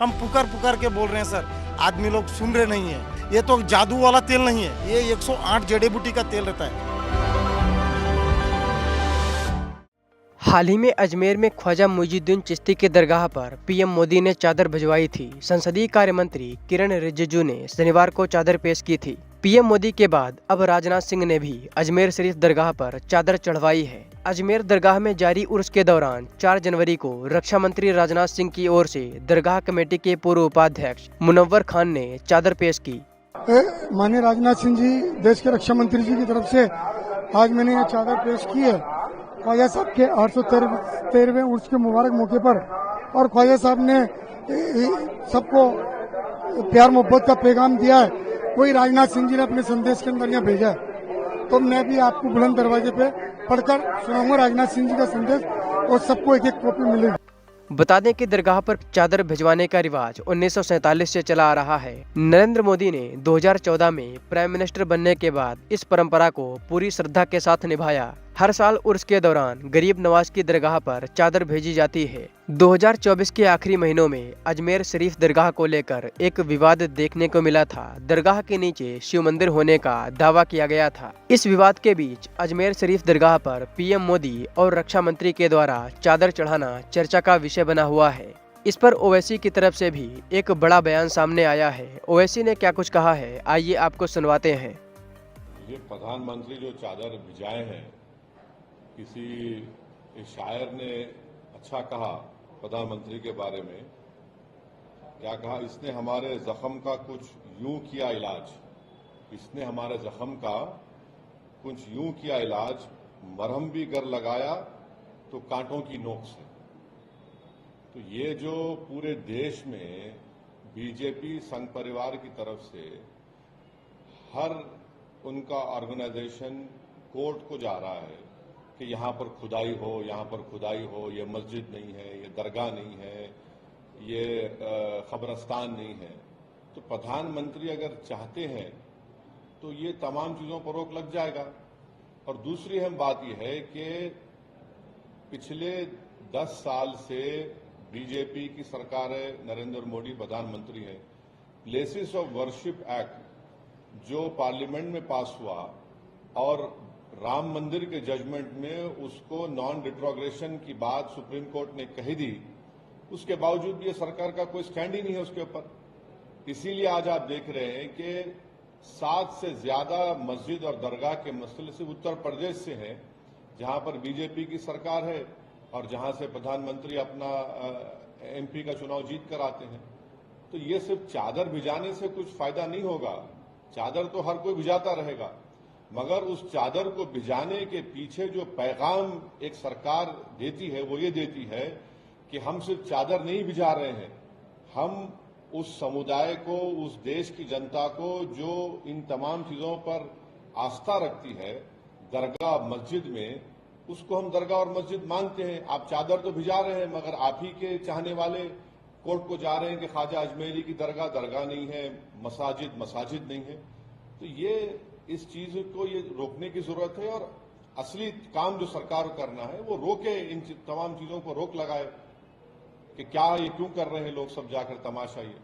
हम पुकार पुकार के बोल रहे हैं सर, आदमी लोग सुन रहे नहीं है। ये तो जादू वाला तेल नहीं है, ये 108 जड़ी बूटी का तेल रहता है। हाल ही में अजमेर में ख्वाजा मुइजुद्दीन चिश्ती के दरगाह पर पीएम मोदी ने चादर भिजवाई थी। संसदीय कार्य मंत्री किरण रिजिजू ने शनिवार को चादर पेश की थी। पीएम मोदी के बाद अब राजनाथ सिंह ने भी अजमेर शरीफ दरगाह पर चादर चढ़वाई है। अजमेर दरगाह में जारी उर्स के दौरान 4 जनवरी को रक्षा मंत्री राजनाथ सिंह की ओर से दरगाह कमेटी के पूर्व उपाध्यक्ष मुनव्वर खान ने चादर पेश की। माननीय राजनाथ सिंह जी, देश के रक्षा मंत्री जी की तरफ से आज मैंने ये चादर पेश की है ख्वाजा साहब के 813वें उर्स के मुबारक मौके पर। और ख्वाजा साहब ने सबको प्यार मोहब्बत का पैगाम दिया है, वही राजनाथ सिंह जी ने अपने संदेश के अंदर यहाँ भेजा है। तो मैं भी आपको बुलंद दरवाजे पे पढ़कर सुनाऊंगा राजनाथ सिंह जी का संदेश, और सबको एक एक कॉपी मिलेगी। बता दें कि दरगाह पर चादर भिजवाने का रिवाज 1947 से चला आ रहा है। नरेंद्र मोदी ने 2014 में प्राइम मिनिस्टर बनने के बाद इस परंपरा को पूरी श्रद्धा के साथ निभाया। हर साल उर्स के दौरान गरीब नवाज की दरगाह पर चादर भेजी जाती है। 2024 के आखिरी महीनों में अजमेर शरीफ दरगाह को लेकर एक विवाद देखने को मिला था। दरगाह के नीचे शिव मंदिर होने का दावा किया गया था। इस विवाद के बीच अजमेर शरीफ दरगाह पर पीएम मोदी और रक्षा मंत्री के द्वारा चादर चढ़ाना चर्चा का विषय बना हुआ है। इस पर ओवैसी की तरफ से भी एक बड़ा बयान सामने आया है। ओवैसी ने क्या कुछ कहा है, आइए आपको सुनवाते हैं। ये प्रधानमंत्री जो चादर भिजाए हैं, किसी शायर ने अच्छा कहा प्रधानमंत्री के बारे में। क्या कहा? इसने हमारे जख्म का कुछ यूं किया इलाज, इसने हमारे जख्म का कुछ यूं किया इलाज, मरहम भी गर लगाया तो कांटों की नोक से। तो ये जो पूरे देश में बीजेपी संघ परिवार की तरफ से हर उनका ऑर्गेनाइजेशन कोर्ट को जा रहा है कि यहां पर खुदाई हो, यहां पर खुदाई हो, ये मस्जिद नहीं है, ये दरगाह नहीं है, ये खबरस्तान नहीं है। तो प्रधानमंत्री अगर चाहते हैं तो ये तमाम चीजों पर रोक लग जाएगा। और दूसरी अहम बात यह है कि पिछले 10 साल से बीजेपी की सरकार है, नरेंद्र मोदी प्रधानमंत्री है। प्लेसेस ऑफ वर्शिप एक्ट जो पार्लियामेंट में पास हुआ और राम मंदिर के जजमेंट में उसको नॉन रिट्रोग्रेशन की बात सुप्रीम कोर्ट ने कही दी, उसके बावजूद ये सरकार का कोई स्टैंड ही नहीं है उसके ऊपर। इसीलिए आज आप देख रहे हैं कि 7 से ज्यादा मस्जिद और दरगाह के मसले सिर्फ उत्तर प्रदेश से हैं, जहां पर बीजेपी की सरकार है और जहां से प्रधानमंत्री अपना एमपी का चुनाव जीत कर आते हैं। तो ये सिर्फ चादर भिजाने से कुछ फायदा नहीं होगा। चादर तो हर कोई भिजाता रहेगा, मगर उस चादर को भिजाने के पीछे जो पैगाम एक सरकार देती है वो ये देती है कि हम सिर्फ चादर नहीं भिजा रहे हैं, हम उस समुदाय को, उस देश की जनता को जो इन तमाम चीजों पर आस्था रखती है, दरगाह मस्जिद में, उसको हम दरगाह और मस्जिद मानते हैं। आप चादर तो भिजा रहे हैं, मगर आप ही के चाहने वाले कोर्ट को जा रहे हैं कि ख्वाजा अजमेरी की दरगाह दरगाह नहीं है, मसाजिद मसाजिद नहीं है। तो ये इस चीज को ये रोकने की जरूरत है, और असली काम जो सरकार को करना है वो रोके, इन तमाम चीजों को रोक लगाए कि क्या ये क्यों कर रहे हैं लोग सब जाकर तमाशा ये।